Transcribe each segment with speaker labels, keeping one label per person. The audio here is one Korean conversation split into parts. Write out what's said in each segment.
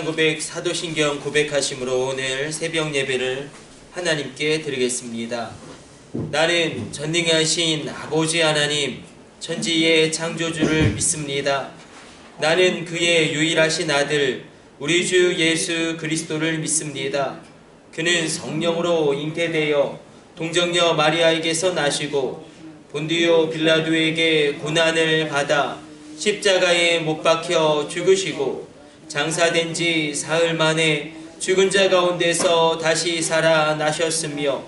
Speaker 1: 고백 사도신경 고백하심으로 오늘 새벽 예배를 하나님께 드리겠습니다. 나는 전능하신 아버지 하나님 천지의 창조주를 믿습니다. 나는 그의 유일하신 아들 우리 주 예수 그리스도를 믿습니다. 그는 성령으로 잉태되어 동정녀 마리아에게서 나시고 본디오 빌라도에게 고난을 받아 십자가에 못 박혀 죽으시고 장사된 지 사흘 만에 죽은 자 가운데서 다시 살아나셨으며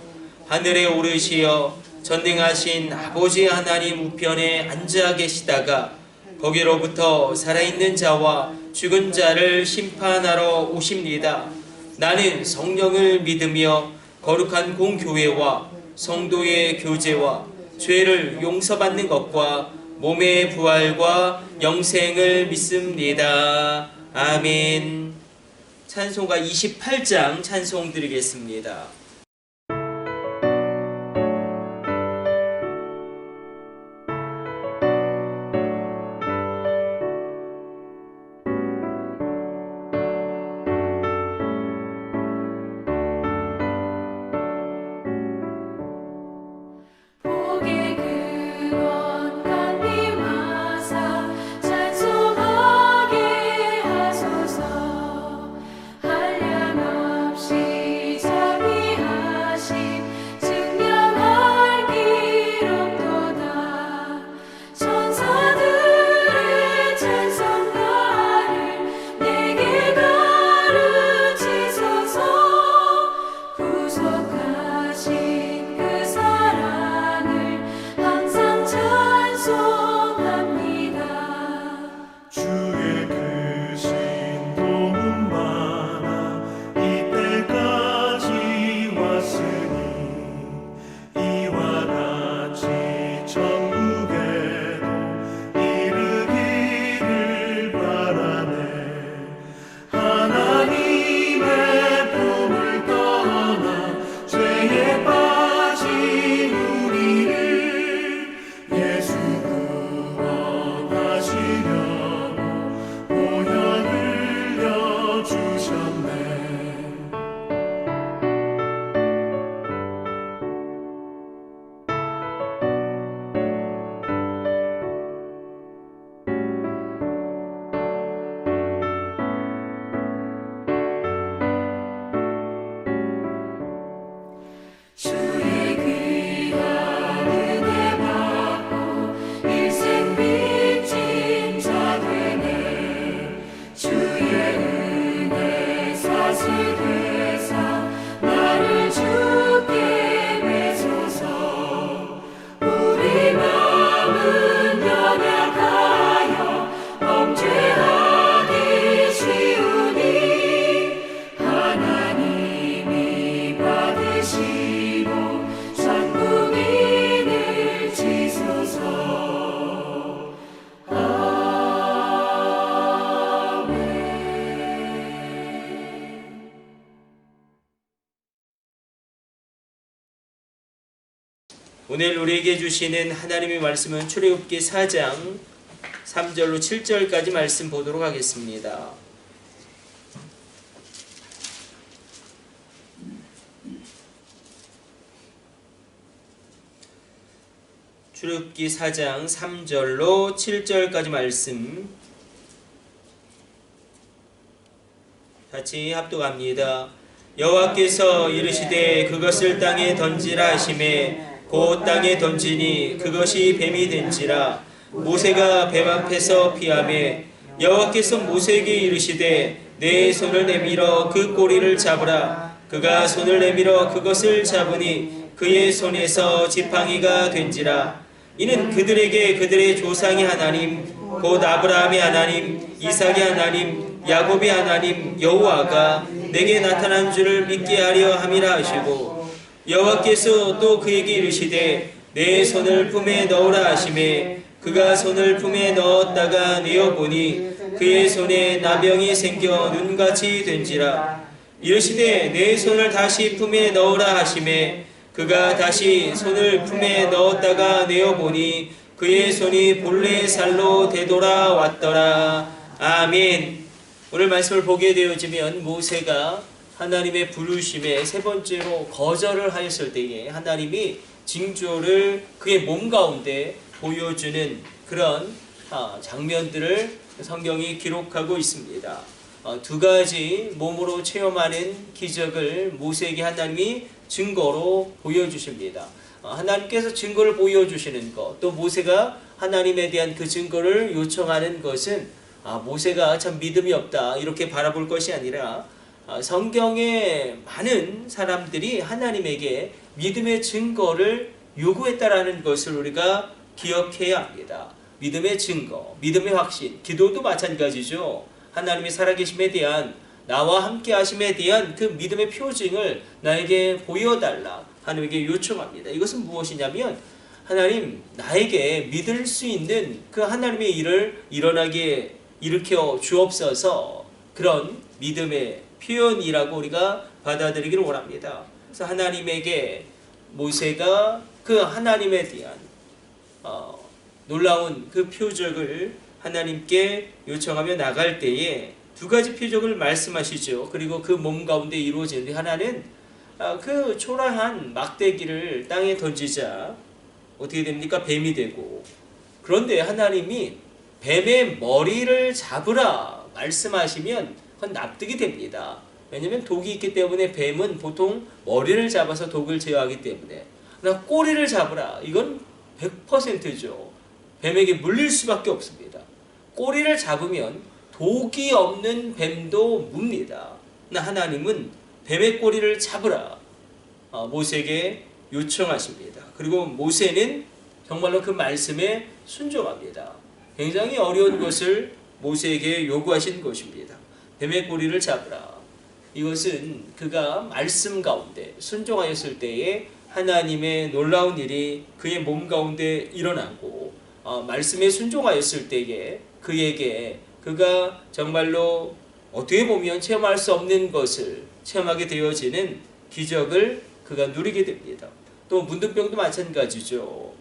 Speaker 1: 하늘에 오르시어 전능하신 아버지 하나님 우편에 앉아 계시다가 거기로부터 살아있는 자와 죽은 자를 심판하러 오십니다. 나는 성령을 믿으며 거룩한 공교회와 성도의 교제와 죄를 용서받는 것과 몸의 부활과 영생을 믿습니다. 아멘. 찬송가 28장 찬송 드리겠습니다. 오늘 우리에게 주시는 하나님의 말씀은 출애굽기 4장 3절로 7절까지 말씀 보도록 하겠습니다. 출애굽기 4장 3절로 7절까지 말씀 같이 합독합니다. 여호와께서 이르시되 그것을 땅에 던지라 하시매 곧 땅에 던지니 그것이 뱀이 된지라. 모세가 뱀 앞에서 피하매 여호와께서 모세에게 이르시되 내 손을 내밀어 그 꼬리를 잡으라. 그가 손을 내밀어 그것을 잡으니 그의 손에서 지팡이가 된지라. 이는 그들에게 그들의 조상의 하나님 곧 아브라함의 하나님 이삭의 하나님 야곱의 하나님 여호와가 내게 나타난 줄을 믿게 하려 함이라 하시고 여호와께서 또 그에게 이르시되 내 손을 품에 넣으라 하시매 그가 손을 품에 넣었다가 내어보니 그의 손에 나병이 생겨 눈같이 된지라. 이르시되 내 손을 다시 품에 넣으라 하시매 그가 다시 손을 품에 넣었다가 내어보니 그의 손이 본래 살로 되돌아왔더라. 아멘. 오늘 말씀을 보게 되어지면 모세가 하나님의 부르심에 세 번째로 거절을 하였을 때에 하나님이 징조를 그의 몸 가운데 보여주는 그런 장면들을 성경이 기록하고 있습니다. 두 가지 몸으로 체험하는 기적을 모세에게 하나님이 증거로 보여주십니다. 하나님께서 증거를 보여주시는 것, 또 모세가 하나님에 대한 그 증거를 요청하는 것은 모세가 참 믿음이 없다 이렇게 바라볼 것이 아니라 성경의 많은 사람들이 하나님에게 믿음의 증거를 요구했다라는 것을 우리가 기억해야 합니다. 믿음의 증거, 믿음의 확신, 기도도 마찬가지죠. 하나님의 살아계심에 대한, 나와 함께 하심에 대한 그 믿음의 표징을 나에게 보여달라 하나님에게 요청합니다. 이것은 무엇이냐면 하나님, 나에게 믿을 수 있는 그 하나님의 일을 일어나게 일으켜 주옵소서, 그런 믿음의 표현이라고 우리가 받아들이기를 원합니다. 그래서 하나님에게 모세가 그 하나님에 대한 놀라운 그 표적을 하나님께 요청하며 나갈 때에 두 가지 표적을 말씀하시죠. 그리고 그 몸 가운데 이루어지는데, 하나는 그 초라한 막대기를 땅에 던지자 어떻게 됩니까? 뱀이 되고, 그런데 하나님이 뱀의 머리를 잡으라 말씀하시면 그건 납득이 됩니다. 왜냐하면 독이 있기 때문에 뱀은 보통 머리를 잡아서 독을 제어하기 때문에, 그러나 꼬리를 잡으라, 이건 100%죠. 뱀에게 물릴 수밖에 없습니다. 꼬리를 잡으면 독이 없는 뱀도 뭅니다. 그러나 하나님은 뱀의 꼬리를 잡으라 모세에게 요청하십니다. 그리고 모세는 정말로 그 말씀에 순종합니다. 굉장히 어려운 것을 모세에게 요구하신 것입니다. 뱀의 꼬리를 잡으라. 이것은 그가 말씀 가운데 순종하였을 때에 하나님의 놀라운 일이 그의 몸 가운데 일어나고, 말씀에 순종하였을 때에 그에게 그가 정말로 어떻게 보면 체험할 수 없는 것을 체험하게 되어지는 기적을 그가 누리게 됩니다. 또 문둥병도 마찬가지죠.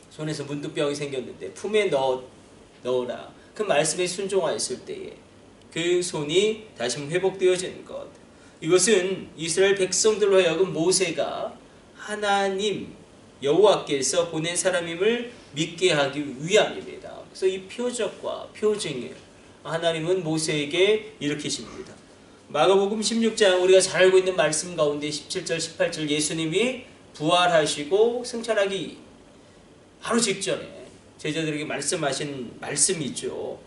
Speaker 1: 손에서 문둥병이 생겼는데 품에 넣어라. 그 말씀에 순종하였을 때에 그 손이 다시 회복되어지는 것. 이것은 이스라엘 백성들로 하여금 모세가 하나님 여호와께서 보낸 사람임을 믿게 하기 위함입니다. 그래서 이 표적과 표징을 하나님은 모세에게 일으키십니다. 마가복음 16장 우리가 잘 알고 있는 말씀 가운데 17절 18절 예수님이 부활하시고 승천하기 바로 직전에 제자들에게 말씀하신 말씀이죠.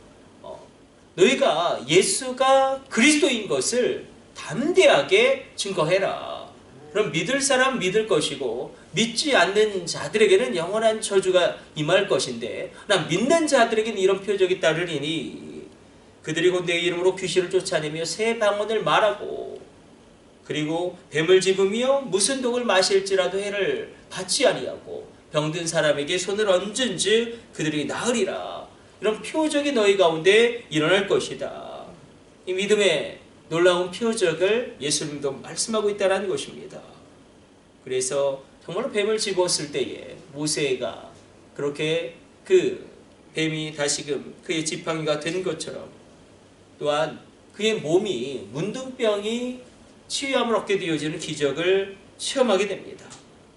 Speaker 1: 너희가 예수가 그리스도인 것을 담대하게 증거해라. 그럼 믿을 사람 믿을 것이고 믿지 않는 자들에게는 영원한 저주가 임할 것인데, 난 믿는 자들에게는 이런 표적이 따르리니 그들이 곧 내 이름으로 귀신을 쫓아내며 새 방언을 말하고, 그리고 뱀을 집으며 무슨 독을 마실지라도 해를 받지 아니하고 병든 사람에게 손을 얹은즉 그들이 나으리라. 이런 표적이 너희 가운데 일어날 것이다. 이 믿음의 놀라운 표적을 예수님도 말씀하고 있다는 것입니다. 그래서 정말로 뱀을 집었을 때에 모세가 그렇게 그 뱀이 다시금 그의 지팡이가 된 것처럼, 또한 그의 몸이 문둥병이 치유함을 얻게 되어지는 기적을 체험하게 됩니다.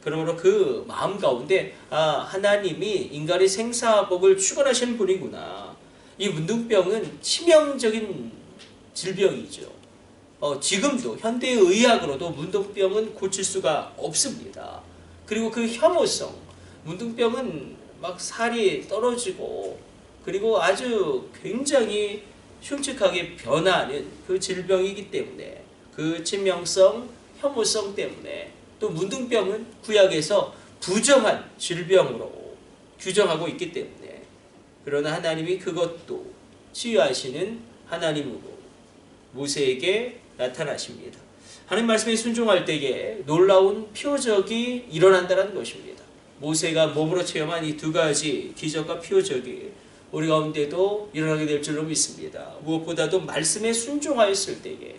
Speaker 1: 그러므로 그 마음 가운데 하나님이 인간의 생사복을 축원하시는 분이구나. 이 문둥병은 치명적인 질병이죠. 지금도 현대의 의학으로도 문둥병은 고칠 수가 없습니다. 그리고 그 혐오성, 문둥병은 막 살이 떨어지고 그리고 아주 굉장히 흉측하게 변하는 그 질병이기 때문에, 그 치명성, 혐오성 때문에, 또 문둥병은 구약에서 부정한 질병으로 규정하고 있기 때문에, 그러나 하나님이 그것도 치유하시는 하나님으로 모세에게 나타나십니다. 하나님 말씀에 순종할 때에 놀라운 표적이 일어난다는 것입니다. 모세가 몸으로 체험한 이 두 가지 기적과 표적이 우리 가운데도 일어나게 될 줄로 믿습니다. 무엇보다도 말씀에 순종하였을 때에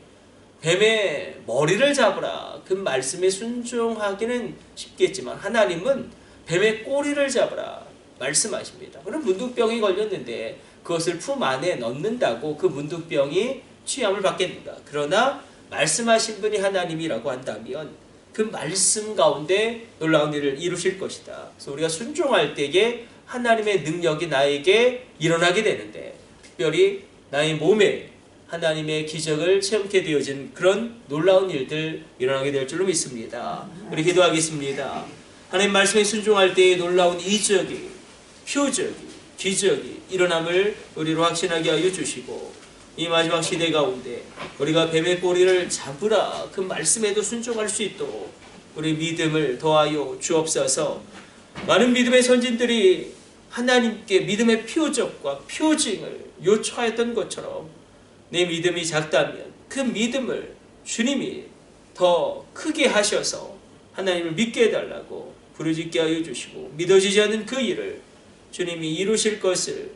Speaker 1: 뱀의 머리를 잡으라. 그 말씀에 순종하기는 쉽겠지만 하나님은 뱀의 꼬리를 잡으라 말씀하십니다. 그럼 문둥병이 걸렸는데 그것을 품 안에 넣는다고 그 문둥병이 취함을 받겠는가? 그러나 말씀하신 분이 하나님이라고 한다면 그 말씀 가운데 놀라운 일을 이루실 것이다. 그래서 우리가 순종할 때에 하나님의 능력이 나에게 일어나게 되는데, 특별히 나의 몸에 하나님의 기적을 체험케 되어진 그런 놀라운 일들 일어나게 될 줄로 믿습니다. 우리 기도하겠습니다. 하나님 말씀에 순종할 때의 놀라운 이적이, 표적이, 기적이 일어남을 우리로 확신하게 하여 주시고, 이 마지막 시대 가운데 우리가 뱀의 꼬리를 잡으라 그 말씀에도 순종할 수 있도록 우리 믿음을 더하여 주옵소서. 많은 믿음의 선진들이 하나님께 믿음의 표적과 표징을 요청하였던 것처럼 내 믿음이 작다면 그 믿음을 주님이 더 크게 하셔서 하나님을 믿게 해달라고 부르짖게 하여 주시고, 믿어지지 않는 그 일을 주님이 이루실 것을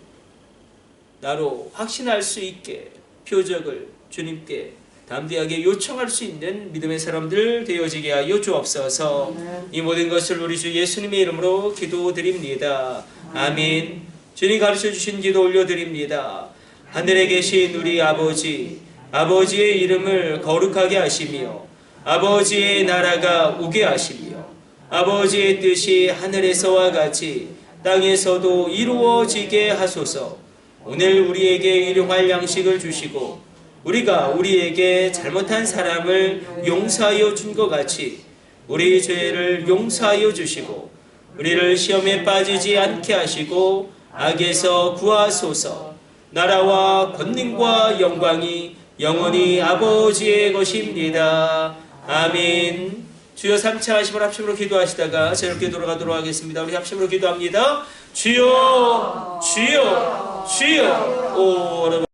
Speaker 1: 나로 확신할 수 있게 표적을 주님께 담대하게 요청할 수 있는 믿음의 사람들 되어지게 하여 주옵소서. 이 모든 것을 우리 주 예수님의 이름으로 기도드립니다. 아멘. 주님 가르쳐 주신 기도 올려드립니다. 하늘에 계신 우리 아버지, 아버지의 이름을 거룩하게 하시며 아버지의 나라가 오게 하시며 아버지의 뜻이 하늘에서와 같이 땅에서도 이루어지게 하소서. 오늘 우리에게 일용할 양식을 주시고 우리가 우리에게 잘못한 사람을 용서하여 준 것 같이 우리 죄를 용서하여 주시고 우리를 시험에 빠지지 않게 하시고 악에서 구하소서. 나라와 권능과 영광이 영원히 아버지의 것입니다. 아멘. 주여 3차 하심을 합심으로 기도하시다가 새롭게 돌아가도록 하겠습니다. 우리 합심으로 기도합니다. 주여, 주여, 주여. 오, 여러분.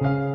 Speaker 1: 아